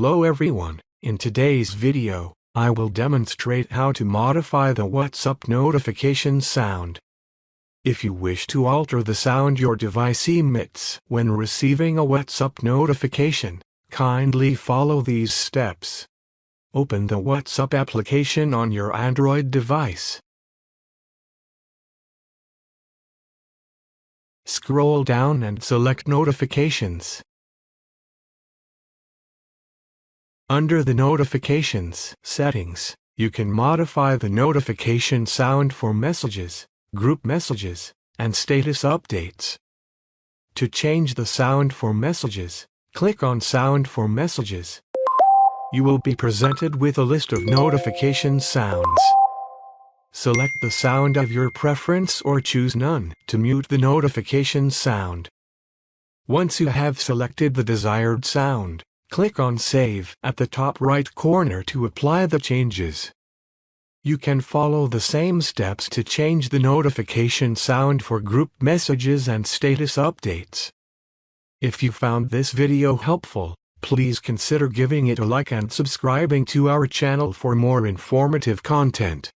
Hello everyone, in today's video, I will demonstrate how to modify the WhatsApp notification sound. If you wish to alter the sound your device emits when receiving a WhatsApp notification, kindly follow these steps. Open the WhatsApp application on your Android device. Scroll down and select Notifications. Under the Notifications settings, you can modify the notification sound for messages, group messages, and status updates. To change the sound for messages, click on Sound for Messages. You will be presented with a list of notification sounds. Select the sound of your preference or choose none to mute the notification sound. Once you have selected the desired sound, click on Save at the top right corner to apply the changes. You can follow the same steps to change the notification sound for group messages and status updates. If you found this video helpful, please consider giving it a like and subscribing to our channel for more informative content.